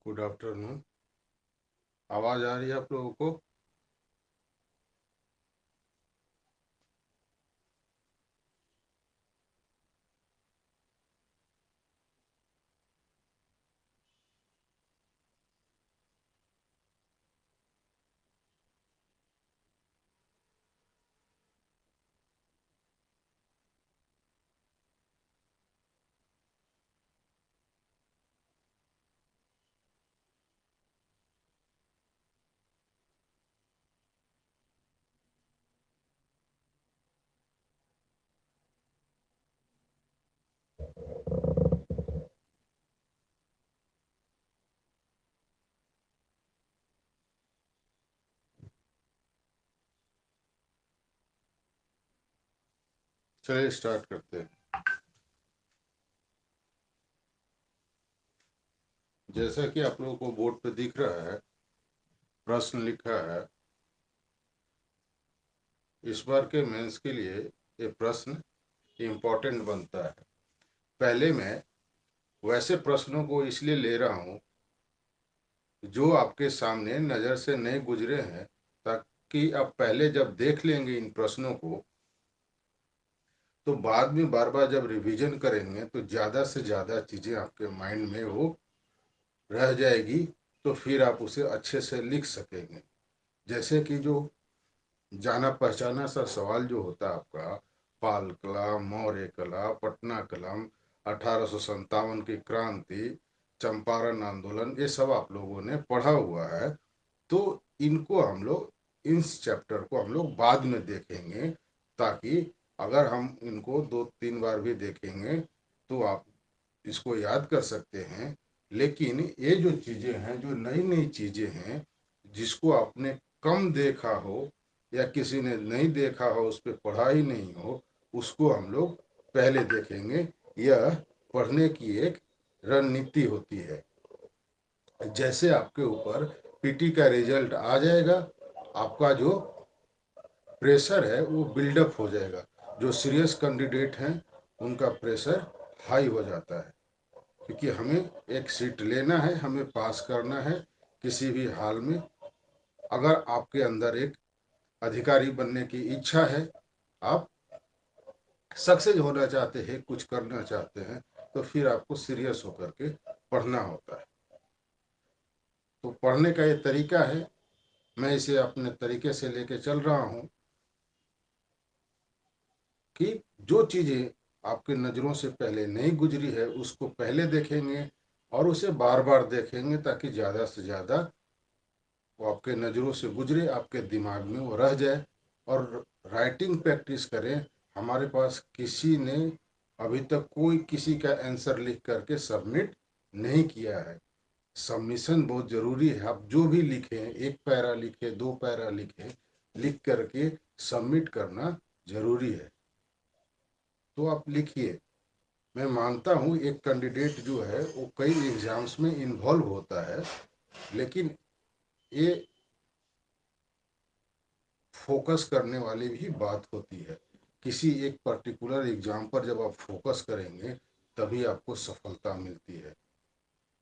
Good afternoon. आवाज आ रही है आप लोगों को? चलिए स्टार्ट करते हैं। जैसा कि आप लोगों को बोर्ड पे दिख रहा है, प्रश्न लिखा है। इस बार के मेंस के लिए ये प्रश्न इम्पोर्टेंट बनता है। पहले मैं वैसे प्रश्नों को इसलिए ले रहा हूँ जो आपके सामने नज़र से नहीं गुजरे हैं, ताकि आप पहले जब देख लेंगे इन प्रश्नों को तो बाद में बार बार जब रिवीजन करेंगे तो ज़्यादा से ज़्यादा चीज़ें आपके माइंड में वो रह जाएगी, तो फिर आप उसे अच्छे से लिख सकेंगे। जैसे कि जो जाना पहचाना सा सवाल जो होता है आपका, पाल कला, मौर्य कला, पटना कलम, 1857 की क्रांति, चंपारण आंदोलन, ये सब आप लोगों ने पढ़ा हुआ है। तो इनको हम लोग, इस चैप्टर को हम लोग बाद में देखेंगे, ताकि अगर हम इनको 2-3 बार भी देखेंगे तो आप इसको याद कर सकते हैं। लेकिन ये जो चीज़ें हैं, जो नई नई चीज़ें हैं, जिसको आपने कम देखा हो या किसी ने नहीं देखा हो, उस पर पढ़ा ही नहीं हो, उसको हम लोग पहले देखेंगे। यह पढ़ने की एक रणनीति होती है। जैसे आपके ऊपर पीटी का रिजल्ट आ जाएगा, आपका जो प्रेशर है वो बिल्डअप हो जाएगा। जो सीरियस कैंडिडेट हैं उनका प्रेशर हाई हो जाता है, क्योंकि हमें एक सीट लेना है, हमें पास करना है किसी भी हाल में। अगर आपके अंदर एक अधिकारी बनने की इच्छा है, आप सक्सेस होना चाहते हैं, कुछ करना चाहते हैं, तो फिर आपको सीरियस होकर के पढ़ना होता है। तो पढ़ने का ये तरीका है, मैं इसे अपने तरीके से लेके चल रहा हूँ कि जो चीज़ें आपके नज़रों से पहले नहीं गुजरी है उसको पहले देखेंगे और उसे बार बार देखेंगे, ताकि ज़्यादा से ज़्यादा वो आपके नज़रों से गुजरे, आपके दिमाग में वो रह जाए। और राइटिंग प्रैक्टिस करें। हमारे पास किसी ने अभी तक कोई किसी का आंसर लिख करके सबमिट नहीं किया है। सबमिशन बहुत ज़रूरी है। आप जो भी लिखें, 1 पैरा लिखे, 2 पैरा लिखे, लिख करके सबमिट करना ज़रूरी है। तो आप लिखिए। मैं मानता हूँ एक कैंडिडेट जो है वो कई एग्जाम्स में इन्वॉल्व होता है, लेकिन ये फोकस करने वाली भी बात होती है। किसी एक पर्टिकुलर एग्जाम पर जब आप फोकस करेंगे तभी आपको सफलता मिलती है।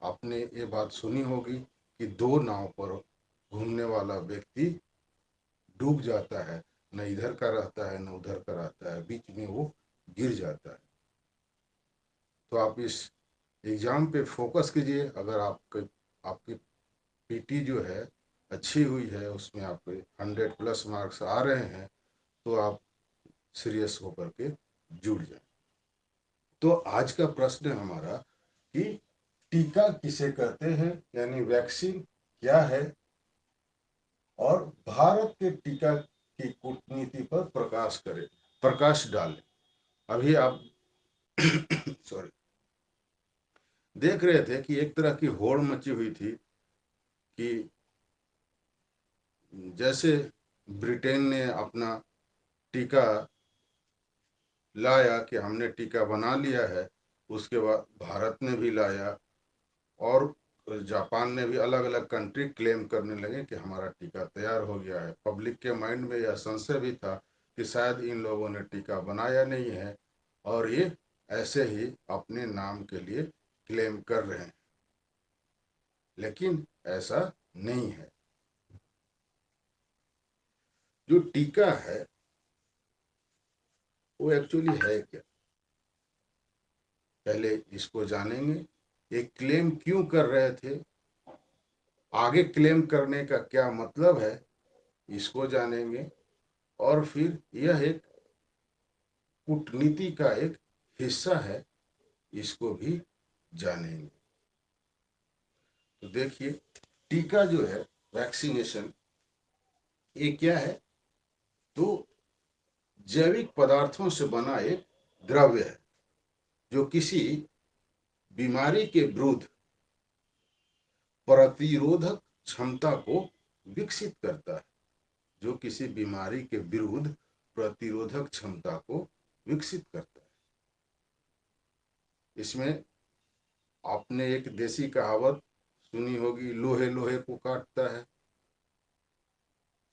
आपने ये बात सुनी होगी कि 2 नाव पर घूमने वाला व्यक्ति डूब जाता है, न इधर का रहता है न उधर का रहता है, बीच में वो गिर जाता है। तो आप इस एग्ज़ाम पे फोकस कीजिए। अगर आपकी पीटी जो है अच्छी हुई है, उसमें आपके 100+ मार्क्स आ रहे हैं, तो आप सीरियस होकर के जुड़ जाए। तो आज का प्रश्न है हमारा कि टीका किसे कहते हैं, यानी वैक्सीन क्या है, और भारत के टीका की कूटनीति पर प्रकाश करें, प्रकाश डालें। अभी आप सॉरी, देख रहे थे कि एक तरह की होड़ मची हुई थी कि जैसे ब्रिटेन ने अपना टीका लाया कि हमने टीका बना लिया है, उसके बाद भारत ने भी लाया, और जापान ने भी, अलग अलग कंट्री क्लेम करने लगे कि हमारा टीका तैयार हो गया है। पब्लिक के माइंड में यह संशय भी था कि शायद इन लोगों ने टीका बनाया नहीं है और ये ऐसे ही अपने नाम के लिए क्लेम कर रहे हैं। लेकिन ऐसा नहीं है। जो टीका है वो एक्चुअली है क्या, पहले इसको जानेंगे। ये क्लेम क्यों कर रहे थे, आगे क्लेम करने का क्या मतलब है, इसको जानेंगे। और फिर यह एक कूटनीति का एक हिस्सा है, इसको भी जानेंगे। तो देखिए, टीका जो है, वैक्सीनेशन, ये क्या है, तो जैविक पदार्थों से बना एक द्रव्य है जो किसी बीमारी के विरुद्ध प्रतिरोधक क्षमता को विकसित करता है, जो किसी बीमारी के विरुद्ध प्रतिरोधक क्षमता को विकसित करता है। इसमें आपने एक देसी कहावत सुनी होगी, लोहे लोहे को काटता है।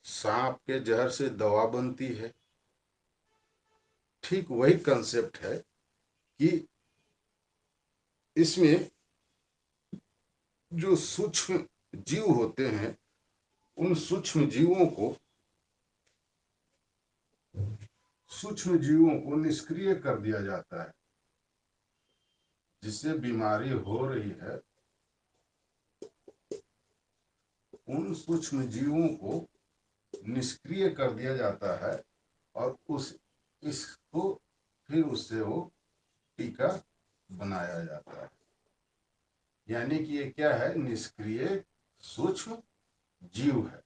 सांप के जहर से दवा बनती है। ठीक वही कंसेप्ट है कि इसमें जो सूक्ष्म जीव होते हैं, उन सूक्ष्म जीवों को निष्क्रिय कर दिया जाता है। जिससे बीमारी हो रही है, उन सूक्ष्म जीवों को निष्क्रिय कर दिया जाता है और इसको फिर उससे वो टीका बनाया जाता है। यानी कि ये क्या है, निष्क्रिय सूक्ष्म जीव है।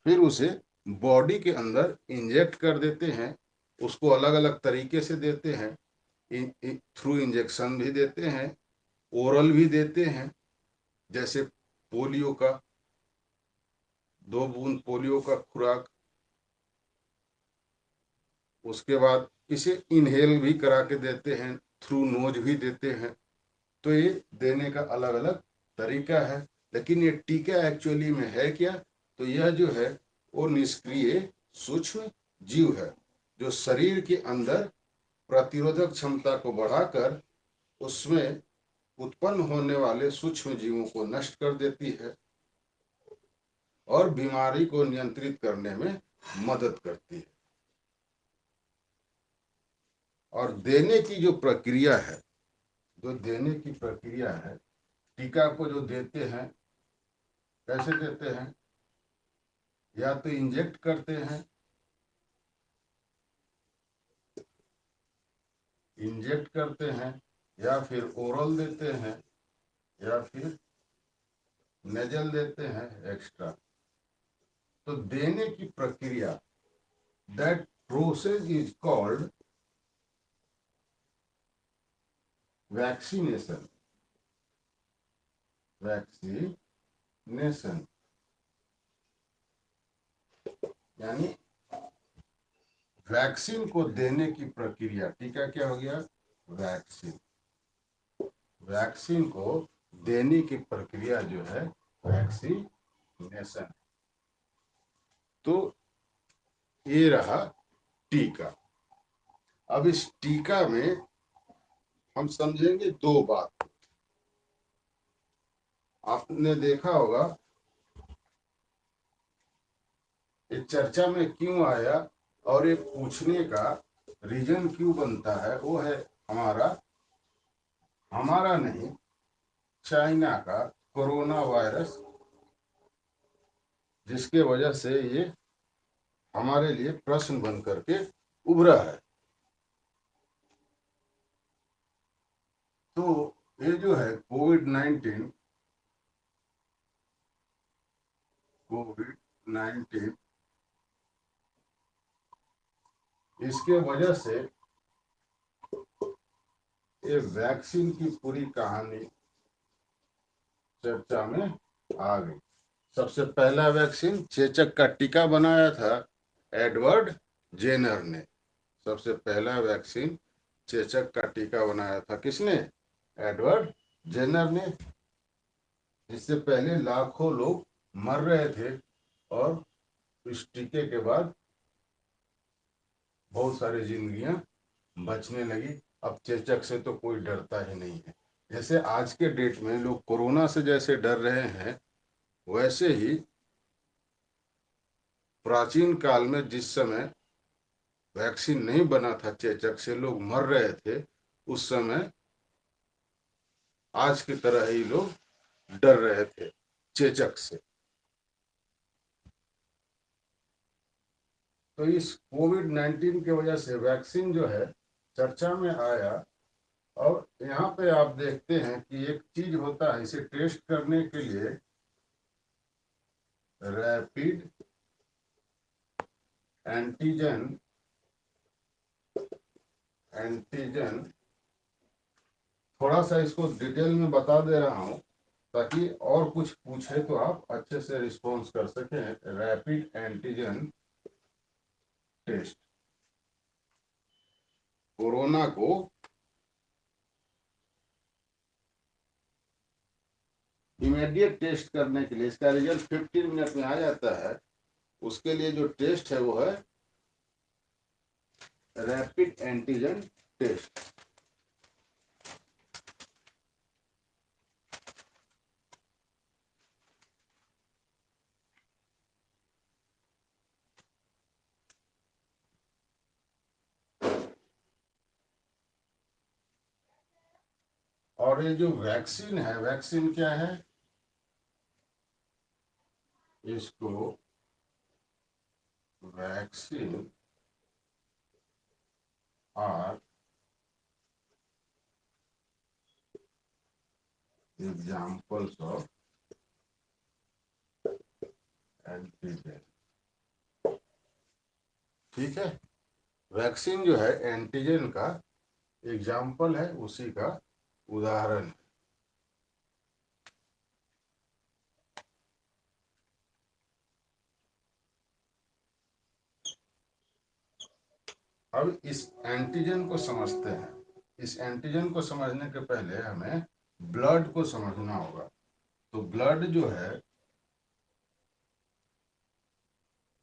फिर उसे बॉडी के अंदर इंजेक्ट कर देते हैं। उसको अलग अलग तरीके से देते हैं, थ्रू इंजेक्शन भी देते हैं, ओरल भी देते हैं। जैसे पोलियो का 2 बूंद पोलियो का खुराक, उसके बाद इसे इनहेल भी करा के देते हैं, थ्रू नोज भी देते हैं। तो ये देने का अलग अलग तरीका है। लेकिन ये टीका एक्चुअली में है क्या, तो यह जो है वो निष्क्रिय सूक्ष्म जीव है जो शरीर के अंदर प्रतिरोधक क्षमता को बढ़ाकर उसमें उत्पन्न होने वाले सूक्ष्म जीवों को नष्ट कर देती है और बीमारी को नियंत्रित करने में मदद करती है। और देने की जो प्रक्रिया है, टीका को जो देते हैं, कैसे देते हैं, या तो इंजेक्ट करते हैं, या फिर ओरल देते हैं, या फिर नेजल देते हैं एक्स्ट्रा। तो देने की प्रक्रिया, that process is called vaccination. यानी वैक्सीन को देने की प्रक्रिया, टीका क्या हो गया, वैक्सीन को देने की प्रक्रिया जो है वैक्सीनेशन। तो ये रहा टीका। अब इस टीका में हम समझेंगे 2 बात। आपने देखा होगा ये चर्चा में क्यों आया और ये पूछने का रीजन क्यों बनता है, वो है हमारा नहीं, चाइना का कोरोना वायरस, जिसके वजह से ये हमारे लिए प्रश्न बन करके उभरा है। तो ये जो है कोविड-19, इसके वजह से ये वैक्सीन की पूरी कहानी चर्चा में आ गई। सबसे पहला वैक्सीन चेचक का टीका बनाया था एडवर्ड जेनर ने। सबसे पहला वैक्सीन चेचक का टीका बनाया था किसने, एडवर्ड जेनर ने। इससे पहले लाखों लोग मर रहे थे और इस टीके के बाद बहुत सारी जिंदगियां बचने लगी। अब चेचक से तो कोई डरता ही नहीं है। जैसे आज के डेट में लोग कोरोना से जैसे डर रहे हैं, वैसे ही प्राचीन काल में जिस समय वैक्सीन नहीं बना था, चेचक से लोग मर रहे थे, उस समय आज की तरह ही लोग डर रहे थे चेचक से। तो इस कोविड-19 की वजह से वैक्सीन जो है चर्चा में आया। और यहाँ पे आप देखते हैं कि एक चीज होता है, इसे टेस्ट करने के लिए रैपिड एंटीजन एंटीजन थोड़ा सा इसको डिटेल में बता दे रहा हूं, ताकि और कुछ पूछे तो आप अच्छे से रिस्पॉन्स कर सकें। रैपिड एंटीजन टेस्ट कोरोना को इमीडिएट टेस्ट करने के लिए, इसका रिजल्ट 15 मिनट में आ जाता है। उसके लिए जो टेस्ट है वो है रैपिड एंटीजन टेस्ट। और ये जो वैक्सीन है, वैक्सीन क्या है? इसको vaccine are examples of antigen. ठीक है, वैक्सीन जो है एंटीजन का एग्जाम्पल है, उसी का उदाहरण है। अब इस एंटीजन को समझते हैं। इस एंटीजन को समझने के पहले हमें ब्लड को समझना होगा। तो ब्लड जो है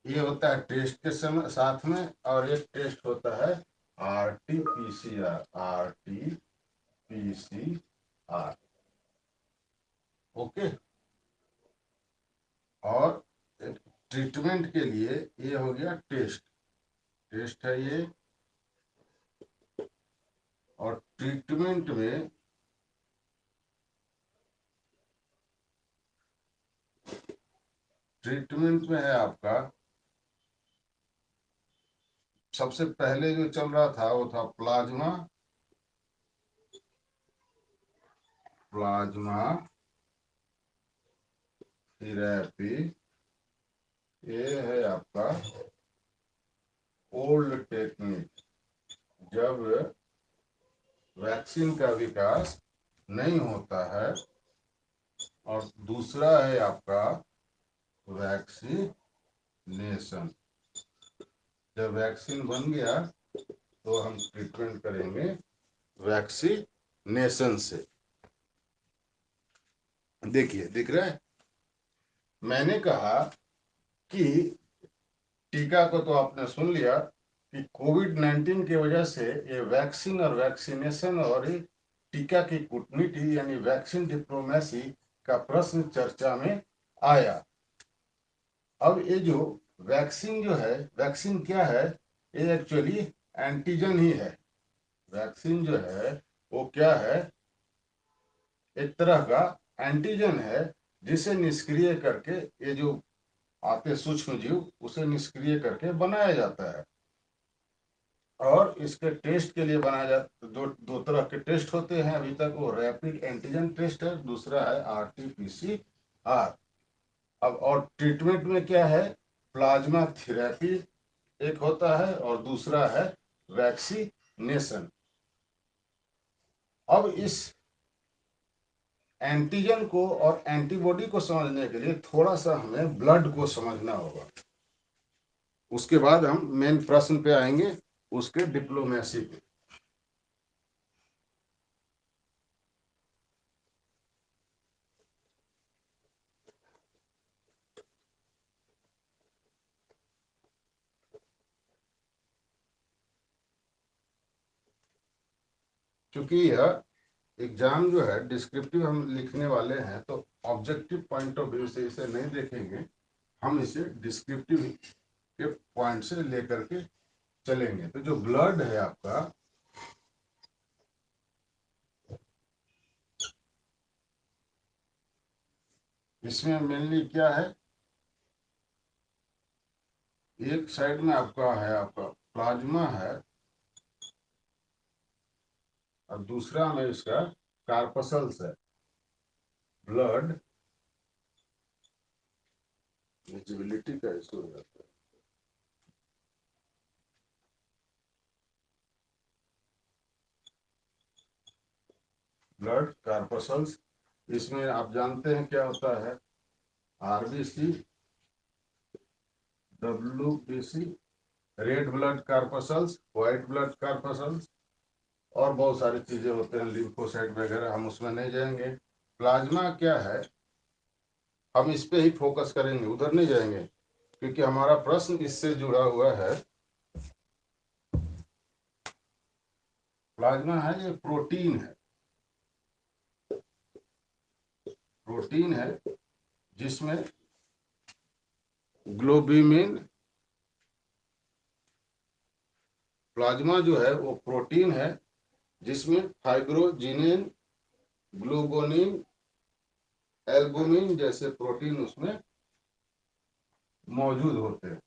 ये होता है टेस्ट के समय साथ में, और एक टेस्ट होता है RT-PCR। RT-PCR, okay. और ट्रीटमेंट के लिए ये हो गया टेस्ट, टेस्ट है ये। और ट्रीटमेंट में है आपका, सबसे पहले जो चल रहा था वो था प्लाज्मा प्लाज्मा थेरेपी। ये है आपका ओल्ड टेक्निक, जब वैक्सीन का विकास नहीं होता है। और दूसरा है आपका वैक्सीनेशन। जब वैक्सीन बन गया तो हम ट्रीटमेंट करेंगे वैक्सीनेशन से। देखिए, दिख रहा है, मैंने कहा कि टीका को तो आपने सुन लिया कि कोविड-19 की वजह से ये वैक्सीन और वैक्सीनेशन और टीका की कूटनीति यानी वैक्सीन डिप्लोमेसी का प्रश्न चर्चा में आया। अब ये जो वैक्सीन जो है, वैक्सीन क्या है? ये एक्चुअली एंटीजन ही है। वैक्सीन जो है वो क्या है? एक तरह का एंटीजन है, जिसे निष्क्रिय करके ये जो आते सूक्ष्म जीव, उसे निष्क्रिय करके बनाया जाता है। और इसके टेस्ट के लिए बनाया जाता, दो तरह के टेस्ट होते हैं अभी तक। वो रैपिड एंटीजन टेस्ट है, दूसरा है RT-PCR। अब और ट्रीटमेंट में क्या है? प्लाज्मा थेरेपी एक होता है और दूसरा है वैक्सीनेशन। अब इस एंटीजन को और एंटीबॉडी को समझने के लिए थोड़ा सा हमें ब्लड को समझना होगा। उसके बाद हम मेन प्रश्न पे आएंगे, उसके डिप्लोमेसी पे। क्योंकि यह एग्जाम जो है डिस्क्रिप्टिव हम लिखने वाले हैं, तो ऑब्जेक्टिव पॉइंट ऑफ व्यू से इसे नहीं देखेंगे, हम इसे डिस्क्रिप्टिव के पॉइंट से लेकर के चलेंगे। तो जो ब्लड है आपका, इसमें मेनली क्या है, एक साइड में आपका है आपका प्लाज्मा है, और दूसरा में इसका कार्पसल्स है। ब्लड विजिबिलिटी का इशू हो जाता है। ब्लड कार्पसल्स, इसमें आप जानते हैं क्या होता है, RBC, WBC, red blood corpuscles, white blood corpuscles, और बहुत सारी चीजें होते हैं, लिम्फोसाइट वगैरह, हम उसमें नहीं जाएंगे। प्लाज्मा क्या है, हम इस पे ही फोकस करेंगे, उधर नहीं जाएंगे, क्योंकि हमारा प्रश्न इससे जुड़ा हुआ है। प्लाज्मा है, ये प्रोटीन है, प्रोटीन है जिसमें ग्लोब्यूमिन, प्लाज्मा जो है वो प्रोटीन है जिसमें फाइब्रोजिनिन, ग्लूकोनिन, एल्बुमिन जैसे प्रोटीन उसमें मौजूद होते हैं।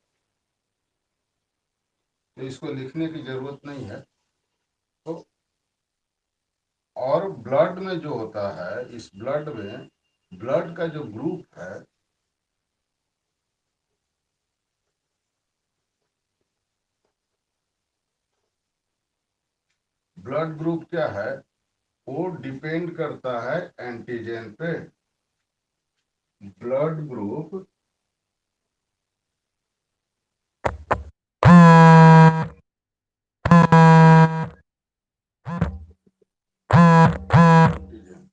तो इसको लिखने की जरूरत नहीं है। तो और ब्लड में जो होता है, इस ब्लड में, ब्लड का जो ग्रुप है, ब्लड ग्रुप क्या है, वो डिपेंड करता है एंटीजन पे। ब्लड ग्रुप एंटीजन,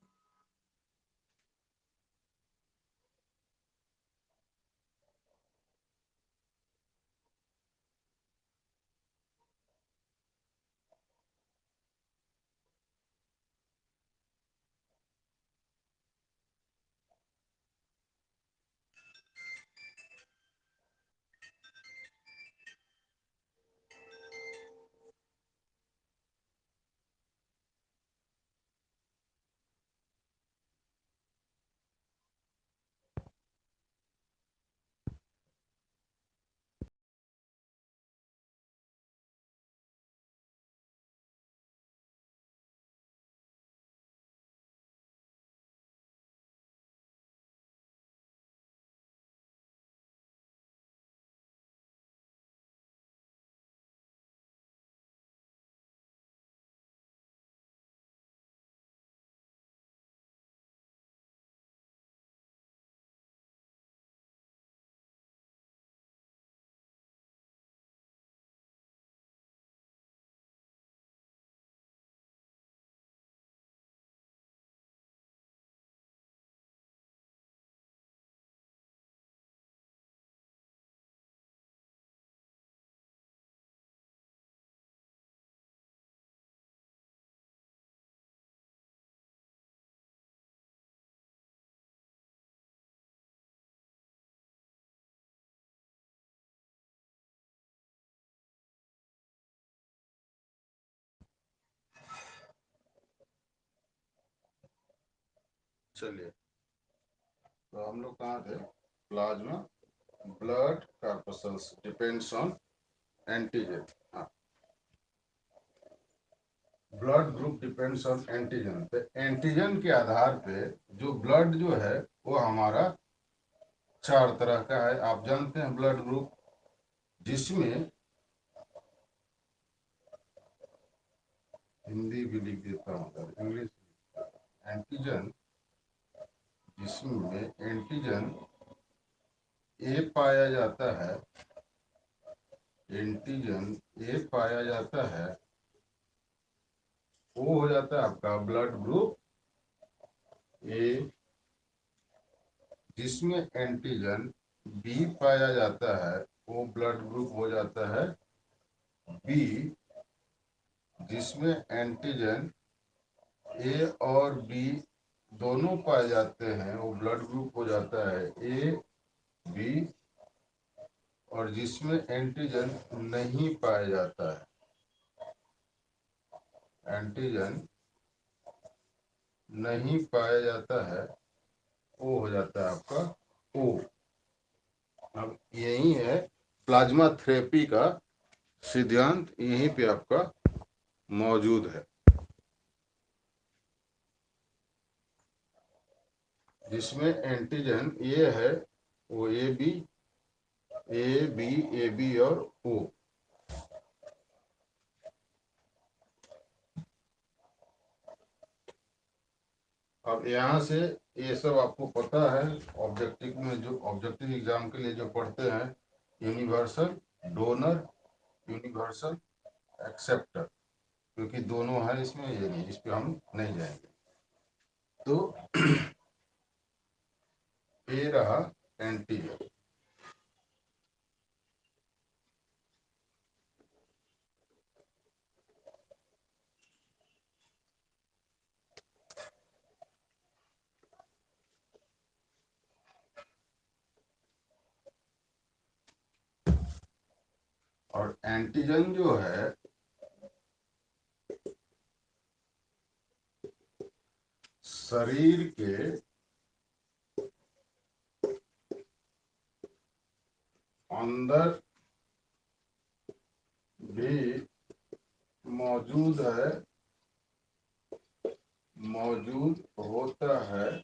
चलिए, तो हम लोग कहाँ थे, plasma, blood corpuscles depends on antigen. हाँ, blood group depends on antigen. तो एंटीजन के आधार पे जो ब्लड जो है वो हमारा चार तरह का है। आप जानते हैं ब्लड ग्रुप, जिसमें हिंदी भी लिख देता हूँ, इंग्लिश, एंटीजन, जिसमें एंटीजन ए पाया जाता है, एंटीजन ए पाया जाता है, वो हो जाता है आपका ब्लड ग्रुप ए। जिसमें एंटीजन बी पाया जाता है, वो ब्लड ग्रुप हो जाता है बी। जिसमें एंटीजन ए और बी दोनों पाए जाते हैं, वो ब्लड ग्रुप हो जाता है ए बी, और जिसमें एंटीजन नहीं पाया जाता है, एंटीजन नहीं पाया जाता है, वो हो जाता है आपका ओ। अब यही है प्लाज्मा थेरेपी का सिद्धांत, यहीं पे आपका मौजूद है। जिसमें एंटीजन ये है वो ए बी और ओ। अब यहाँ से ये सब आपको पता है, ऑब्जेक्टिव में जो ऑब्जेक्टिव एग्जाम के लिए जो पढ़ते हैं, यूनिवर्सल डोनर, यूनिवर्सल एक्सेप्टर, क्योंकि दोनों है इसमें, ये नहीं, इस पे हम नहीं जाएंगे। तो ये रहा एंटीजन। और एंटीजन जो है शरीर के अंदर भी मौजूद है, मौजूद होता है,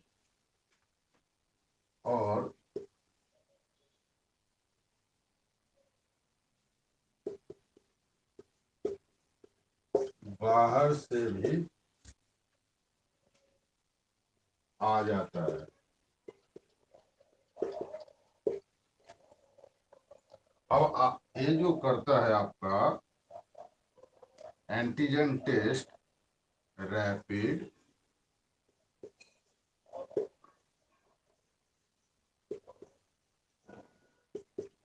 और बाहर से भी आ जाता है। अब ये जो करता है आपका antigen test, rapid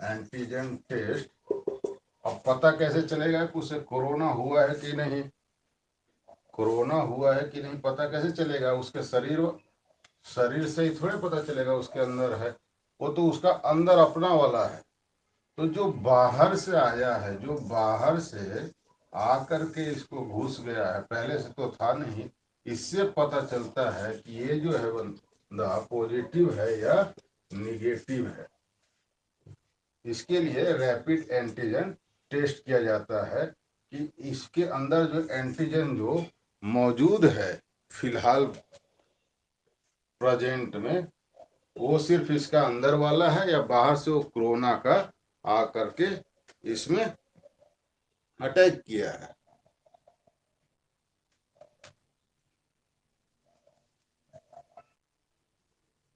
antigen test, अब पता कैसे चलेगा कि उसे कोरोना हुआ है कि नहीं, कोरोना हुआ है कि नहीं पता कैसे चलेगा? उसके शरीर शरीर से ही थोड़े पता चलेगा उसके अंदर है, वो तो उसका अंदर अपना वाला है। तो जो बाहर से आया है, जो बाहर से आकर के इसको घुस गया है, पहले से तो था नहीं, इससे पता चलता है कि ये जो है बंदा पॉजिटिव है या निगेटिव है। इसके लिए रैपिड एंटीजन टेस्ट किया जाता है कि इसके अंदर जो एंटीजन जो मौजूद है फिलहाल प्रेजेंट में, वो सिर्फ इसका अंदर वाला है या बाहर से वो कोरोना का आ करके इसमें अटैक किया है।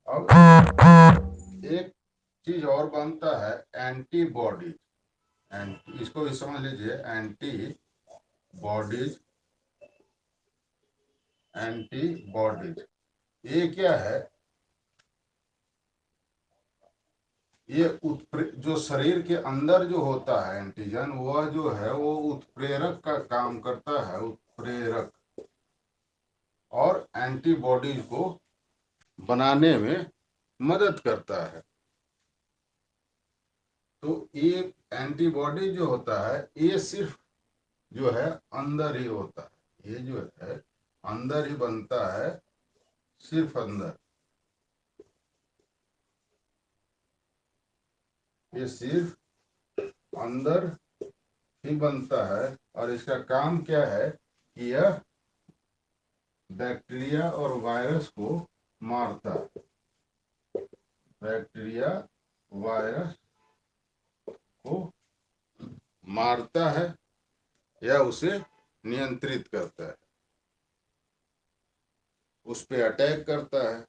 अब एक चीज और बनता है, एंटीबॉडी। इसको भी समझ लीजिए, एंटीबॉडीज, एंटीबॉडीज ये क्या है? ये जो शरीर के अंदर जो होता है एंटीजन, वह जो है वो उत्प्रेरक का काम करता है, उत्प्रेरक, और एंटीबॉडीज को बनाने में मदद करता है। तो ये एंटीबॉडी जो होता है ये सिर्फ जो है अंदर ही होता है, ये जो है अंदर ही बनता है, सिर्फ अंदर, ये सिर्फ अंदर ही बनता है। और इसका काम क्या है कि यह बैक्टीरिया और वायरस को मारता है, बैक्टीरिया वायरस को मारता है या उसे नियंत्रित करता है, उस पे अटैक करता है।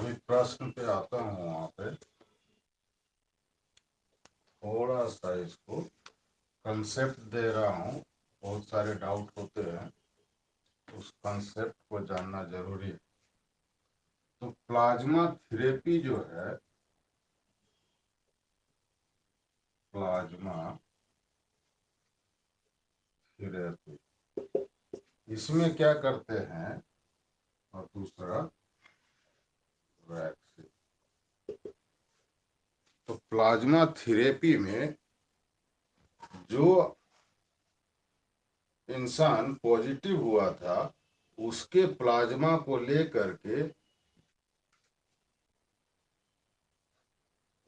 अभी प्रश्न पे आता हूँ, वहां पे थोड़ा सा इसको कंसेप्ट दे रहा हूँ। बहुत सारे डाउट होते हैं, उस कंसेप्ट को जानना जरूरी है। तो प्लाज्मा थेरेपी जो है, प्लाज्मा थेरेपी, इसमें क्या करते हैं, और दूसरा वैक्सीन। तो प्लाज्मा थेरेपी में जो इंसान पॉजिटिव हुआ था, उसके प्लाज्मा को लेकर के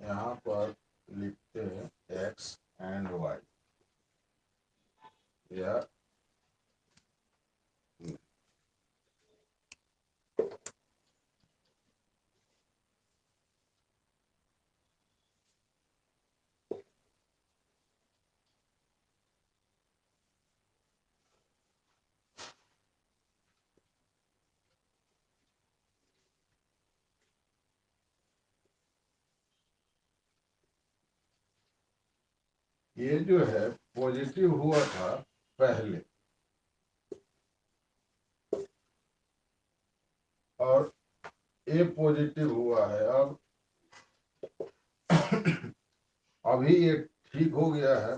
यहाँ पर लिखते हैं एक्स एंड वाई, या ये जो है पॉजिटिव हुआ था पहले, और ए पॉजिटिव हुआ है अब, अभी ये ठीक हो गया है।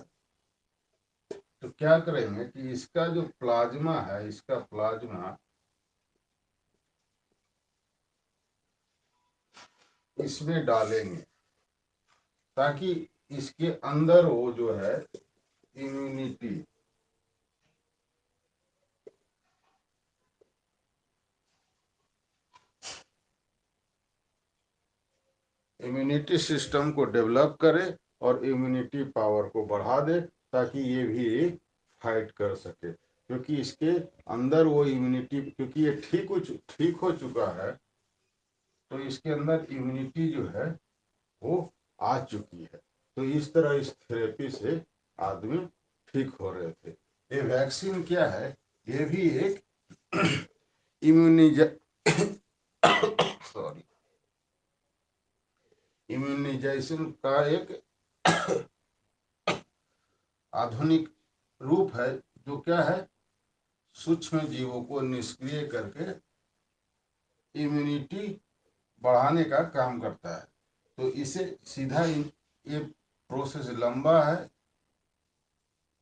तो क्या करेंगे कि इसका जो प्लाज्मा है, इसका प्लाज्मा इसमें डालेंगे, ताकि इसके अंदर वो जो है इम्यूनिटी, इम्यूनिटी सिस्टम को डेवलप करे और इम्यूनिटी पावर को बढ़ा दे, ताकि ये भी फाइट कर सके। क्योंकि इसके अंदर वो इम्यूनिटी, क्योंकि ये ठीक हो चुका है, तो इसके अंदर इम्यूनिटी जो है वो आ चुकी है। तो इस तरह इस थेरेपी से आदमी ठीक हो रहे थे। ये वैक्सीन क्या है, ये भी एक इम्यूनिज सॉरी इम्यूनाइजेशन का एक आधुनिक रूप है, जो क्या है, सूक्ष्म जीवों को निष्क्रिय करके इम्यूनिटी बढ़ाने का काम करता है। तो इसे सीधा ये प्रोसेस लंबा है,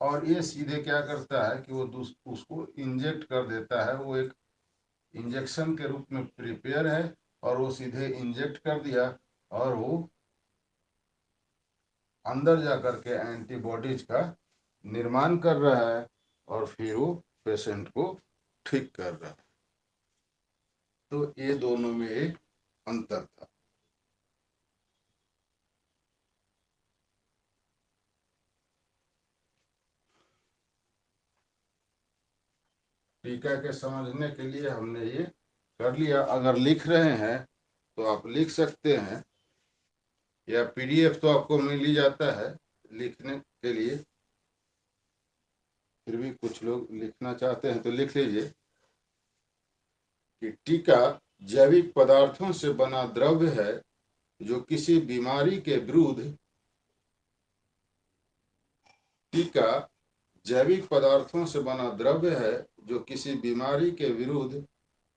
और ये सीधे क्या करता है कि वो उसको इंजेक्ट कर देता है। वो एक इंजेक्शन के रूप में प्रिपेयर है, और वो सीधे इंजेक्ट कर दिया, और वो अंदर जाकर के एंटीबॉडीज का निर्माण कर रहा है, और फिर वो पेशेंट को ठीक कर रहा है। तो ये दोनों में एक अंतर था। टीका के समझने के लिए हमने ये कर लिया। अगर लिख रहे हैं तो आप लिख सकते हैं, या पीडीएफ तो आपको मिल ही जाता है लिखने के लिए। फिर भी कुछ लोग लिखना चाहते हैं तो लिख लीजिए कि टीका जैविक पदार्थों से बना द्रव्य है, जो किसी बीमारी के विरुद्ध टीका जैविक पदार्थों से बना द्रव्य है, जो किसी बीमारी के विरुद्ध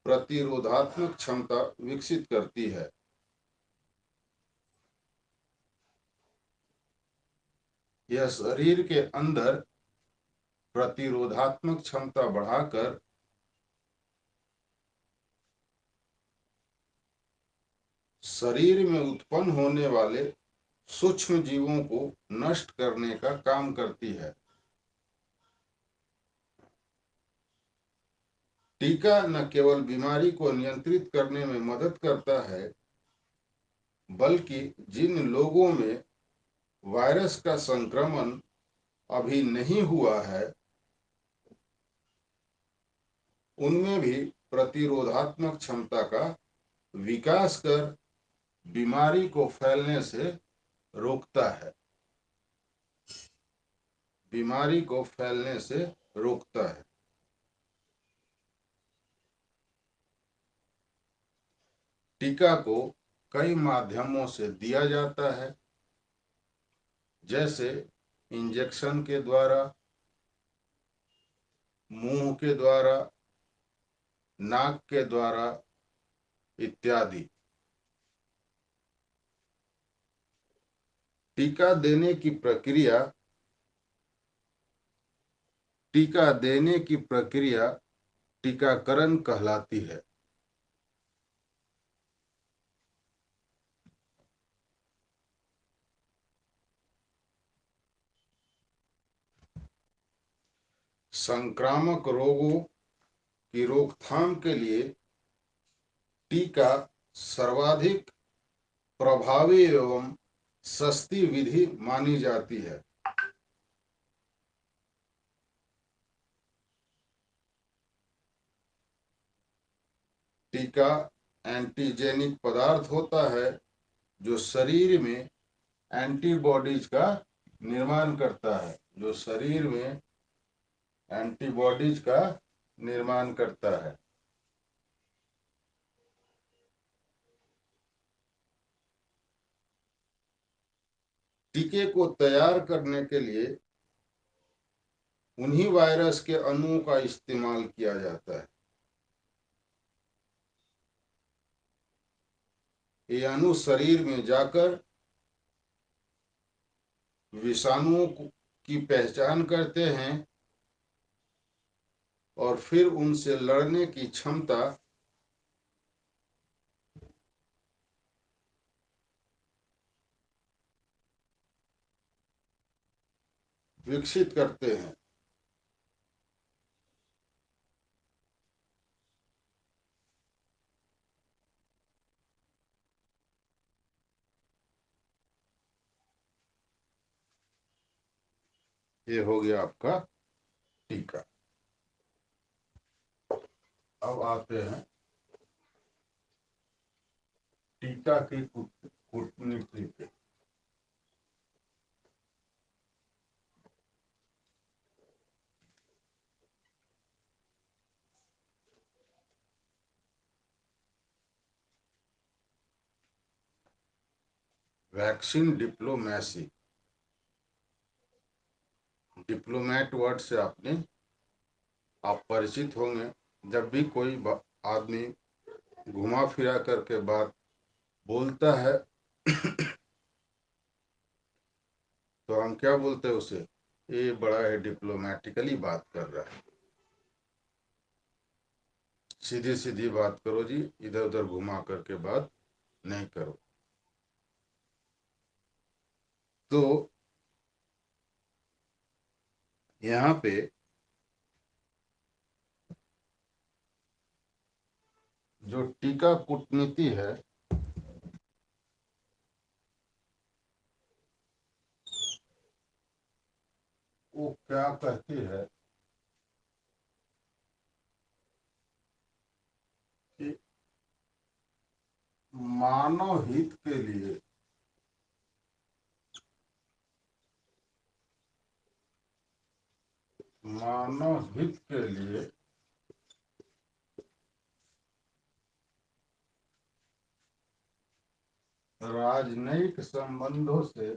प्रतिरोधात्मक क्षमता विकसित करती है। यह शरीर के अंदर प्रतिरोधात्मक क्षमता बढ़ाकर शरीर में उत्पन्न होने वाले सूक्ष्म जीवों को नष्ट करने का काम करती है। टीका न केवल बीमारी को नियंत्रित करने में मदद करता है, बल्कि जिन लोगों में वायरस का संक्रमण अभी नहीं हुआ है, उनमें भी प्रतिरोधात्मक क्षमता का विकास कर बीमारी को फैलने से रोकता है, बीमारी को फैलने से रोकता है। टीका को कई माध्यमों से दिया जाता है, जैसे इंजेक्शन के द्वारा, मुंह के द्वारा, नाक के द्वारा इत्यादि। टीका देने की प्रक्रिया टीकाकरण कहलाती है। संक्रामक रोगों की रोकथाम के लिए टीका सर्वाधिक प्रभावी एवं सस्ती विधि मानी जाती है। टीका एंटीजेनिक पदार्थ होता है जो शरीर में एंटीबॉडीज का निर्माण करता है, है। टीके को तैयार करने के लिए उन्हीं वायरस के अणुओं का इस्तेमाल किया जाता है। ये अणु शरीर में जाकर विषाणुओं की पहचान करते हैं और फिर उनसे लड़ने की क्षमता विकसित करते हैं। ये हो गया आपका टीका। अब आते हैं टीका की कूटनीति पे। वैक्सीन डिप्लोमेसी, डिप्लोमेट वर्ड से आप परिचित होंगे। जब भी कोई आदमी घुमा फिरा करके बात बोलता है तो हम क्या बोलते हैं उसे, ये बड़ा है डिप्लोमेटिकली बात कर रहा है। सीधी सीधी बात करो जी, इधर उधर घुमा करके बात नहीं करो। तो यहाँ पे जो टीका कूटनीति है, वो क्या कहती है कि मानव हित के लिए राजनयिक संबंधों से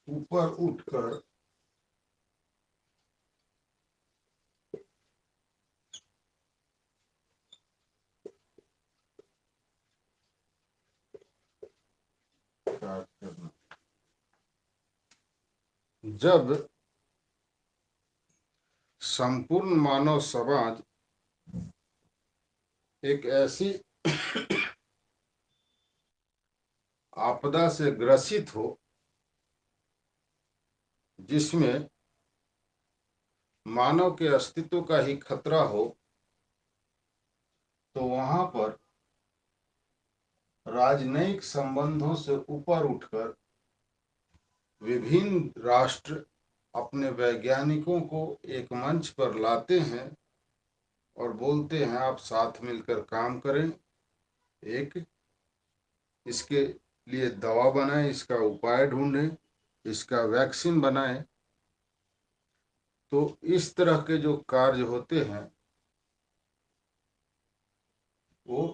ऊपर उठकर कार्य करना। जब संपूर्ण मानव समाज एक ऐसी आपदा से ग्रसित हो जिसमें मानव के अस्तित्व का ही खतरा हो, तो वहां पर राजनयिक संबंधों से ऊपर उठकर विभिन्न राष्ट्र अपने वैज्ञानिकों को एक मंच पर लाते हैं और बोलते हैं आप साथ मिलकर काम करें एक इसके लिए दवा बनाए, इसका उपाय ढूंढे, इसका वैक्सीन बनाए। तो इस तरह के जो कार्य होते हैं वो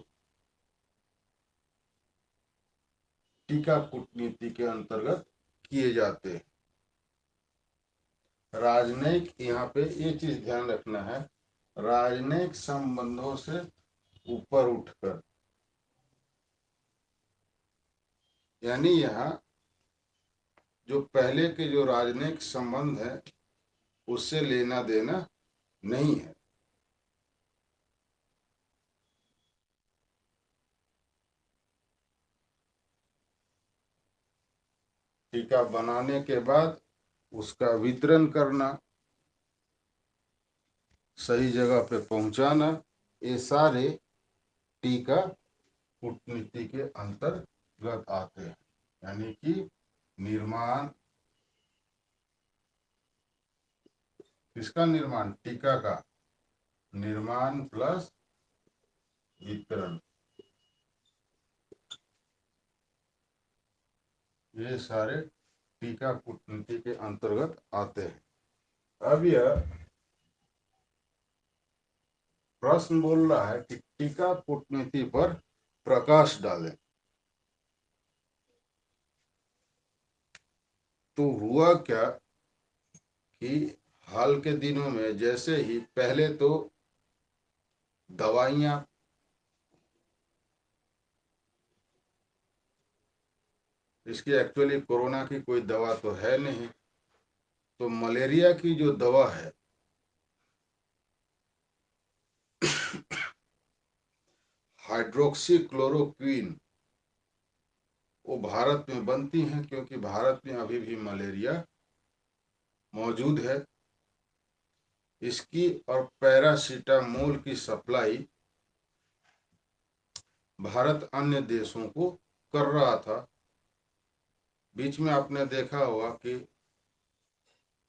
टीका कूटनीति के अंतर्गत किए जाते हैं। राजनयिक, यहाँ पे ये चीज ध्यान रखना है, राजनयिक संबंधों से ऊपर उठकर, यानी यहाँ जो पहले के जो राजनयिक संबंध है उससे लेना देना नहीं है। टीका बनाने के बाद उसका वितरण करना, सही जगह पे पहुंचाना, ये सारे टीका कूटनीति के अंतर्गत आते हैं। यानी कि निर्माण, किसका निर्माण? टीका का निर्माण प्लस वितरण, ये सारे टीका कूटनीति के अंतर्गत आते हैं। अब यह प्रश्न बोल रहा है कि टीका कूटनीति पर प्रकाश डालें। तो हुआ क्या कि हाल के दिनों में जैसे ही पहले तो दवाइयाँ, इसकी एक्चुअली कोरोना की कोई दवा तो है नहीं, तो मलेरिया की जो दवा है हाइड्रोक्सी क्लोरोक्वीन, वो भारत में बनती हैं, क्योंकि भारत में अभी भी मलेरिया मौजूद है। इसकी और पैरासीटामोल की सप्लाई भारत अन्य देशों को कर रहा था। बीच में आपने देखा होगा कि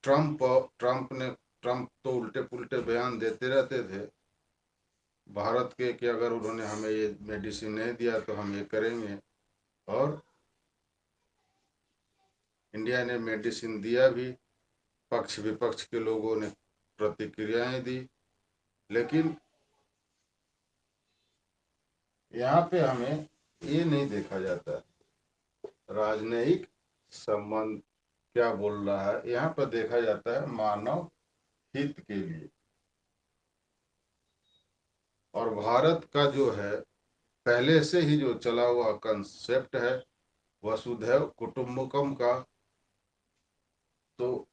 ट्रंप तो उल्टे पुल्टे बयान देते रहते थे भारत के कि अगर उन्होंने हमें ये मेडिसिन नहीं दिया तो हम ये करेंगे, और इंडिया ने मेडिसिन दिया भी, पक्ष विपक्ष के लोगों ने प्रतिक्रियाएं दी। लेकिन यहाँ पे हमें ये नहीं देखा जाता राजनयिक संबंध क्या बोल रहा है, यहाँ पर देखा जाता है मानव हित के लिए। और भारत का जो है पहले से ही जो चला हुआ कंसेप्ट है वसुधैव कुटुंबकम का, तो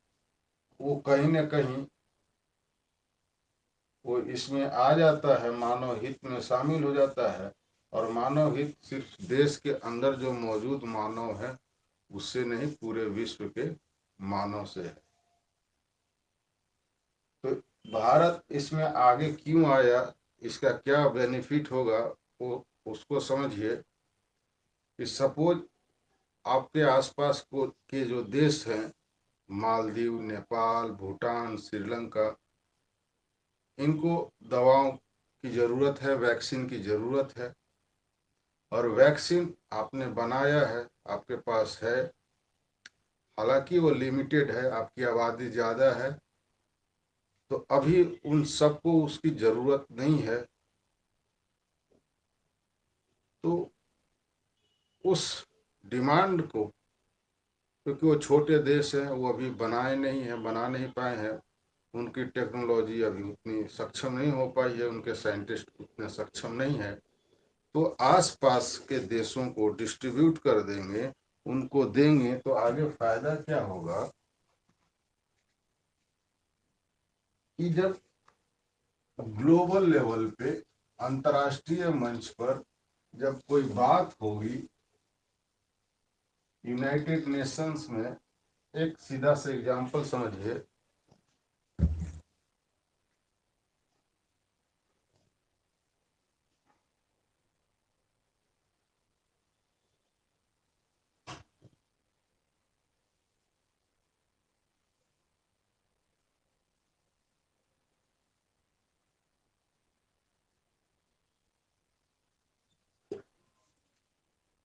वो कहीं ना कहीं वो इसमें आ जाता है, मानव हित में शामिल हो जाता है। और मानव हित सिर्फ देश के अंदर जो मौजूद मानव है उससे नहीं, पूरे विश्व के मानव से है। तो भारत इसमें आगे क्यों आया, इसका क्या बेनिफिट होगा, वो उसको समझिए कि सपोज आपके आसपास को के जो देश हैं, मालदीव, नेपाल, भूटान, श्रीलंका, इनको दवाओं की ज़रूरत है, वैक्सीन की ज़रूरत है, और वैक्सीन आपने बनाया है, आपके पास है, हालांकि वो लिमिटेड है, आपकी आबादी ज़्यादा है, तो अभी उन सबको उसकी ज़रूरत नहीं है। तो उस डिमांड को, क्योंकि वो छोटे देश हैं, वो अभी बनाए नहीं हैं, बना नहीं पाए हैं, उनकी टेक्नोलॉजी अभी उतनी सक्षम नहीं हो पाई है, उनके साइंटिस्ट उतने सक्षम नहीं है, तो आसपास के देशों को डिस्ट्रीब्यूट कर देंगे, उनको देंगे, तो आगे फायदा क्या होगा कि जब ग्लोबल लेवल पे, अंतर्राष्ट्रीय मंच पर जब कोई बात होगी, यूनाइटेड नेशंस में, एक सीधा सा एग्जांपल समझिए,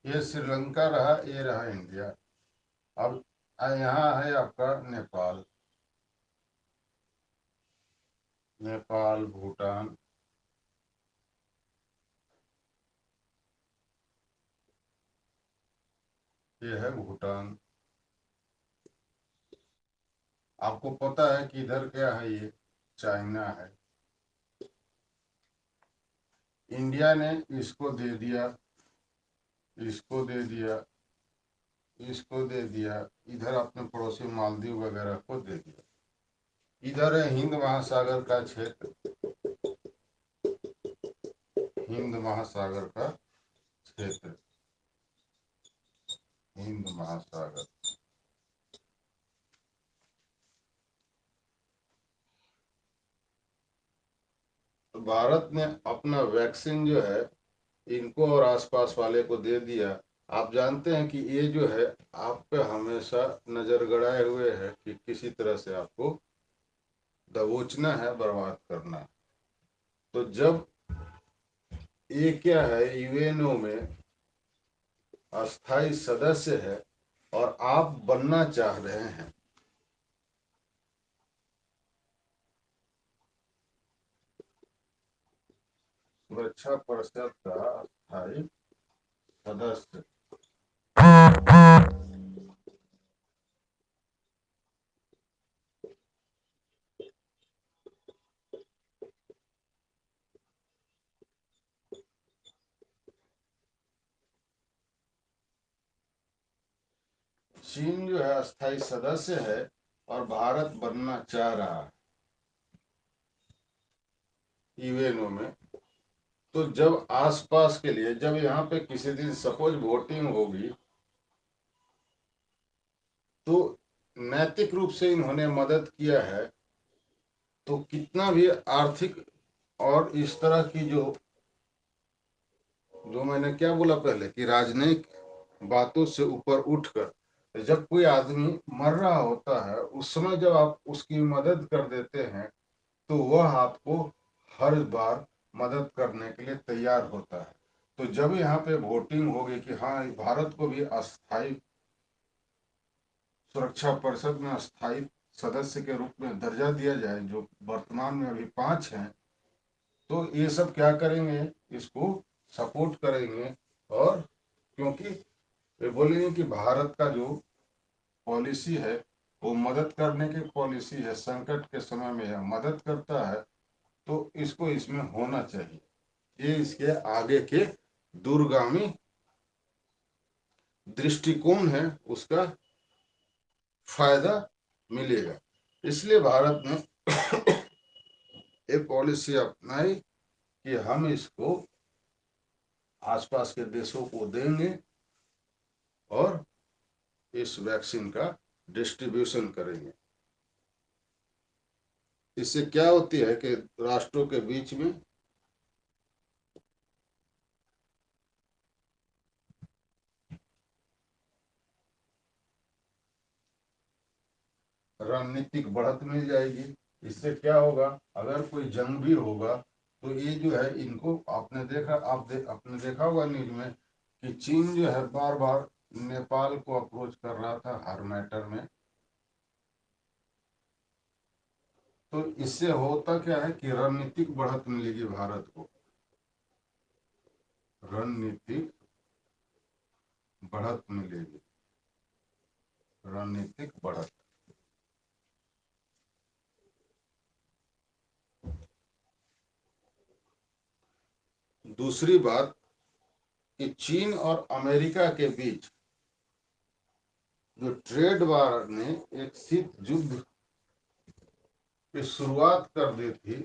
ये श्रीलंका रहा, ये रहा इंडिया। अब यहाँ है आपका नेपाल। नेपाल, भूटान, ये है भूटान। आपको पता है कि इधर क्या है, ये चाइना है। इंडिया ने इसको दे दिया, इसको दे दिया, इसको दे दिया, इधर अपने पड़ोसी मालदीव वगैरह को दे दिया। इधर है हिंद महासागर का क्षेत्र, हिंद महासागर का क्षेत्र, हिंद महासागर। तो भारत ने अपना वैक्सीन जो है इनको और आसपास वाले को दे दिया। आप जानते हैं कि ये जो है आप पे हमेशा नजर गड़ाए हुए है कि किसी तरह से आपको दबोचना है, बर्बाद करना है। तो जब ये क्या है, यूएनओ में अस्थाई सदस्य है और आप बनना चाह रहे हैं, सुरक्षा परिषद का अस्थाई सदस्य, चीन जो है अस्थाई सदस्य है और भारत बनना चाह रहा है यूएनओ में। तो जब आसपास के लिए, जब यहाँ पे किसी दिन सपोज वोटिंग होगी, तो नैतिक रूप से इन्होंने मदद किया है, तो कितना भी आर्थिक और इस तरह की जो मैंने क्या बोला पहले कि राजनयिक बातों से ऊपर उठकर जब कोई आदमी मर रहा होता है उस समय जब आप उसकी मदद कर देते हैं, तो वह आपको हर बार मदद करने के लिए तैयार होता है। तो जब यहाँ पे वोटिंग होगी कि हाँ भारत को भी अस्थाई सुरक्षा परिषद में अस्थाई सदस्य के रूप में दर्जा दिया जाए, जो वर्तमान में अभी 5 हैं, तो ये सब क्या करेंगे, इसको सपोर्ट करेंगे। और क्योंकि वे बोलेंगे कि भारत का जो पॉलिसी है वो मदद करने की पॉलिसी है, संकट के समय में यह मदद करता है, तो इसको इसमें होना चाहिए। ये इसके आगे के दूरगामी दृष्टिकोण है, उसका फायदा मिलेगा। इसलिए भारत ने एक पॉलिसी अपनाई कि हम इसको आसपास के देशों को देंगे और इस वैक्सीन का डिस्ट्रीब्यूशन करेंगे। इससे क्या होती है कि राष्ट्रों के बीच में रणनीतिक बढ़त मिल जाएगी। इससे क्या होगा, अगर कोई जंग भी होगा तो ये जो है इनको, आपने देखा, आपने देखा होगा न्यूज में कि चीन जो है बार बार नेपाल को अप्रोच कर रहा था हर मैटर में। तो इससे होता क्या है कि रणनीतिक बढ़त मिलेगी भारत को, रणनीतिक बढ़त मिलेगी, रणनीतिक बढ़त। दूसरी बात कि चीन और अमेरिका के बीच जो ट्रेड वार ने एक शीत युद्ध की शुरुआत कर दी थी,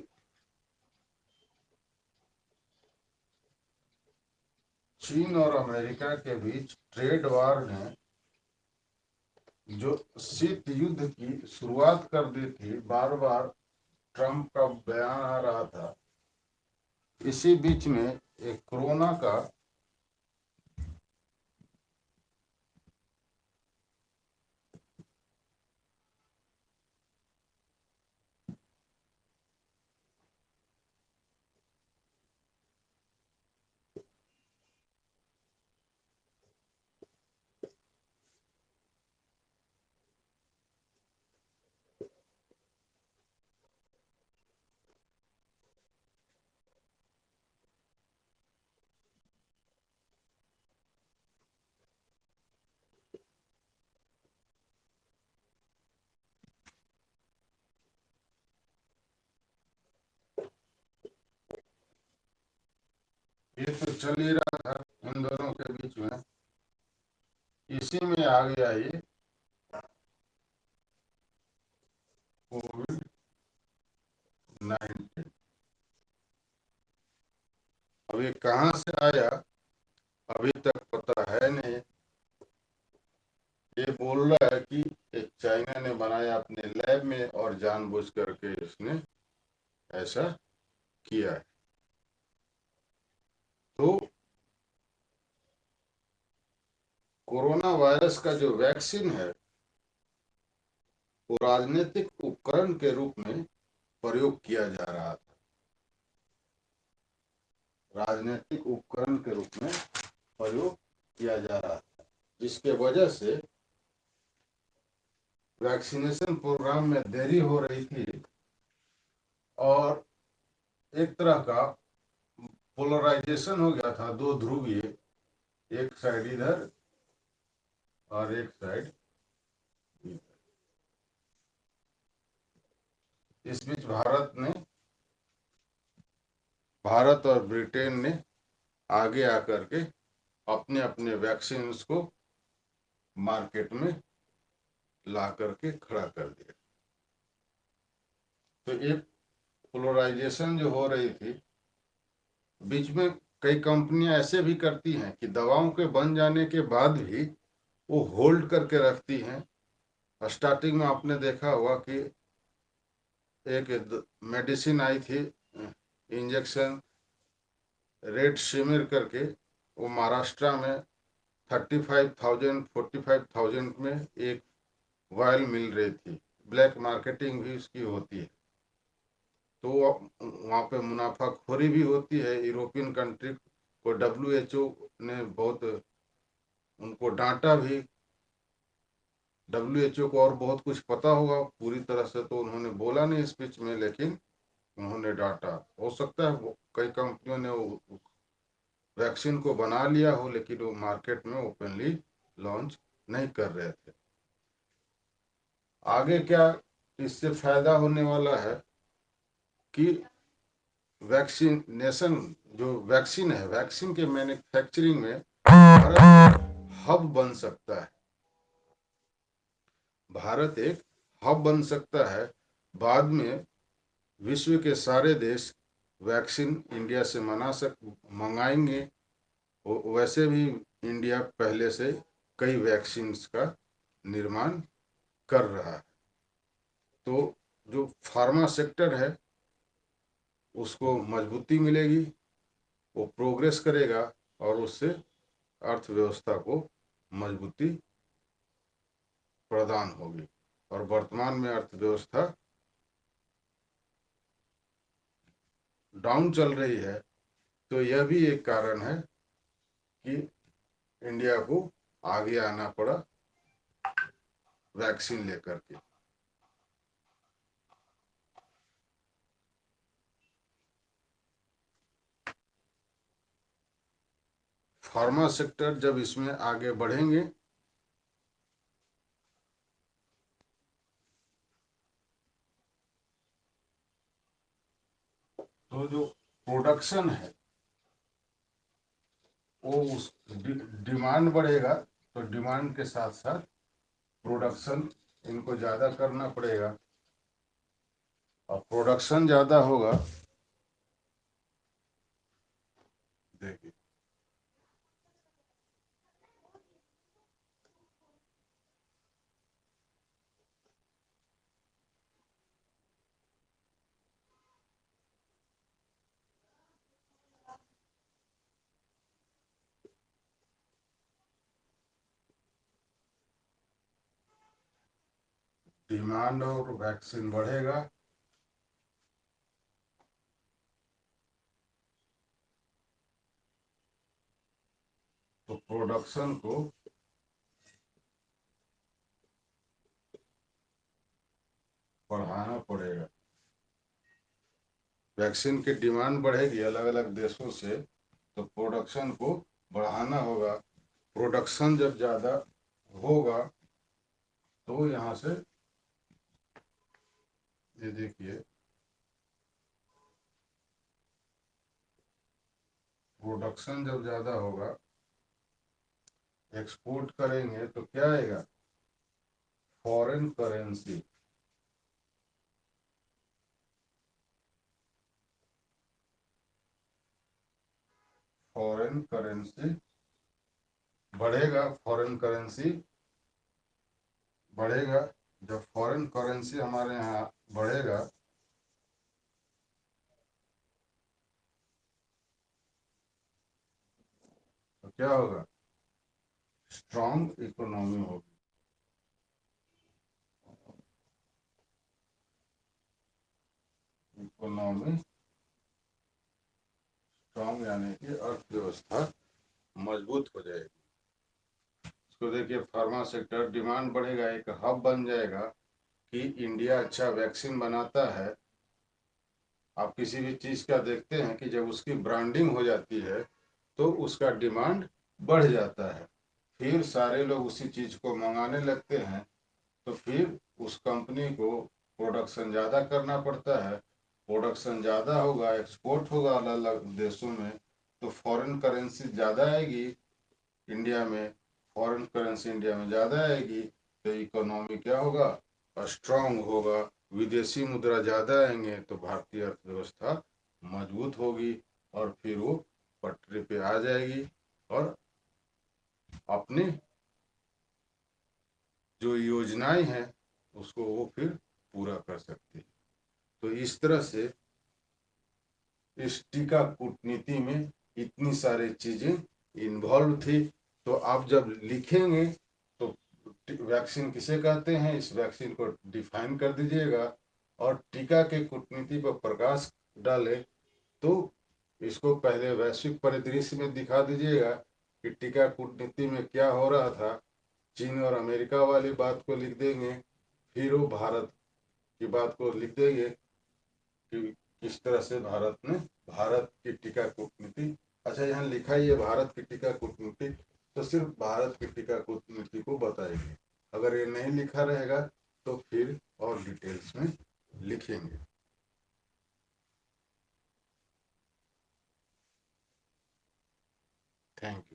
चीन और अमेरिका के बीच ट्रेड वार ने जो शीत युद्ध की शुरुआत कर दी थी, बार बार ट्रंप का बयान आ रहा था। इसी बीच में एक कोरोना का ये तो चल ही रहा था इन दोनों के बीच में, इसी में आ गया ये कोविड-19। अब ये कहाँ से आया अभी तक पता है नहीं। ये बोल रहा है कि एक चाइना ने बनाया अपने लैब में और जानबूझ करके इसने ऐसा किया है। तो कोरोना वायरस का जो वैक्सीन है वो राजनीतिक उपकरण के रूप में प्रयोग किया जा रहा था, राजनीतिक उपकरण के रूप में प्रयोग किया जा रहा था, जिसके वजह से वैक्सीनेशन प्रोग्राम में देरी हो रही थी और एक तरह का पोलराइजेशन हो गया था, दो ध्रुवीय, एक साइड इधर और एक साइड इधर। इस बीच भारत और ब्रिटेन ने आगे आकर के अपने अपने वैक्सीन को मार्केट में ला करके खड़ा कर दिया। तो एक पोलराइजेशन जो हो रही थी, बीच में कई कंपनियां ऐसे भी करती हैं कि दवाओं के बन जाने के बाद भी वो होल्ड करके रखती हैं। स्टार्टिंग में आपने देखा होगा कि एक मेडिसिन आई थी, इंजेक्शन रेड शिमिर करके, वो महाराष्ट्र में 35,000 45,000 में एक वायल मिल रही थी। ब्लैक मार्केटिंग भी उसकी होती है, तो वहाँ पे मुनाफाखोरी भी होती है। यूरोपियन कंट्री को WHO ने बहुत उनको डांटा भी। WHO को और बहुत कुछ पता होगा, पूरी तरह से तो उन्होंने बोला नहीं स्पीच में, लेकिन उन्होंने डांटा। हो सकता है कई कंपनियों ने वैक्सीन को बना लिया हो, लेकिन वो मार्केट में ओपनली लॉन्च नहीं कर रहे थे। आगे क्या इससे फायदा होने वाला है कि वैक्सीनेशन जो वैक्सीन है, वैक्सीन के मैन्युफैक्चरिंग में भारत हब बन सकता है। भारत एक हब बन सकता है। बाद में विश्व के सारे देश वैक्सीन इंडिया से मंगाएंगे। वैसे भी इंडिया पहले से कई वैक्सीन का निर्माण कर रहा है। तो जो फार्मा सेक्टर है उसको मजबूती मिलेगी, वो प्रोग्रेस करेगा और उससे अर्थव्यवस्था को मजबूती प्रदान होगी। और वर्तमान में अर्थव्यवस्था डाउन चल रही है, तो यह भी एक कारण है कि इंडिया को आगे आना पड़ा वैक्सीन लेकर के। फार्मा सेक्टर जब इसमें आगे बढ़ेंगे तो जो प्रोडक्शन है वो उस डिमांड बढ़ेगा, तो डिमांड के साथ साथ प्रोडक्शन इनको ज़्यादा करना पड़ेगा। और प्रोडक्शन ज़्यादा होगा, देखिए डिमांड और वैक्सीन बढ़ेगा तो प्रोडक्शन को बढ़ाना पड़ेगा। वैक्सीन की डिमांड बढ़ेगी अलग अलग देशों से, तो प्रोडक्शन को बढ़ाना होगा। प्रोडक्शन जब ज़्यादा होगा तो यहाँ से, ये देखिए प्रोडक्शन जब ज़्यादा होगा, एक्सपोर्ट करेंगे तो क्या आएगा? Foreign currency. फॉरेन करेंसी बढ़ेगा, फॉरेन करेंसी बढ़ेगा। जब फॉरेन करेंसी हमारे यहाँ बढ़ेगा तो क्या होगा? स्ट्रॉन्ग इकोनॉमी होगी। इकोनॉमी स्ट्रॉन्ग यानी कि अर्थव्यवस्था मजबूत हो जाएगी। इसको देखिए, फार्मा सेक्टर डिमांड बढ़ेगा, एक हब बन जाएगा कि इंडिया अच्छा वैक्सीन बनाता है। आप किसी भी चीज़ का देखते हैं कि जब उसकी ब्रांडिंग हो जाती है तो उसका डिमांड बढ़ जाता है, फिर सारे लोग उसी चीज़ को मंगाने लगते हैं, तो फिर उस कंपनी को प्रोडक्शन ज़्यादा करना पड़ता है। प्रोडक्शन ज़्यादा होगा, एक्सपोर्ट होगा अलग अलग देशों में, तो फॉरेन करेंसी ज़्यादा आएगी इंडिया में। फॉरेन करेंसी इंडिया में ज़्यादा आएगी तो इकोनॉमी क्या होगा? स्ट्रांग होगा। विदेशी मुद्रा ज़्यादा आएंगे तो भारतीय अर्थव्यवस्था मजबूत होगी और फिर वो पटरी पे आ जाएगी और अपनी जो योजनाएं हैं उसको वो फिर पूरा कर सकती है। तो इस तरह से इस टीका कूटनीति में इतनी सारी चीजें इन्वॉल्व थी। तो आप जब लिखेंगे तो वैक्सीन किसे कहते हैं, इस वैक्सीन को डिफाइन कर दीजिएगा और टीका के कूटनीति पर प्रकाश डाले तो इसको पहले वैश्विक परिदृश्य में दिखा दीजिएगा कि टीका कूटनीति में क्या हो रहा था। चीन और अमेरिका वाली बात को लिख देंगे, फिर वो भारत की बात को लिख देंगे कि किस तरह से भारत की टीका कूटनीति। अच्छा, यहाँ लिखा ही है भारत की टीका कूटनीति, तो सिर्फ भारत की टीका कूटनीति को बताएंगे। अगर ये नहीं लिखा रहेगा तो फिर और डिटेल्स में लिखेंगे। Thank you.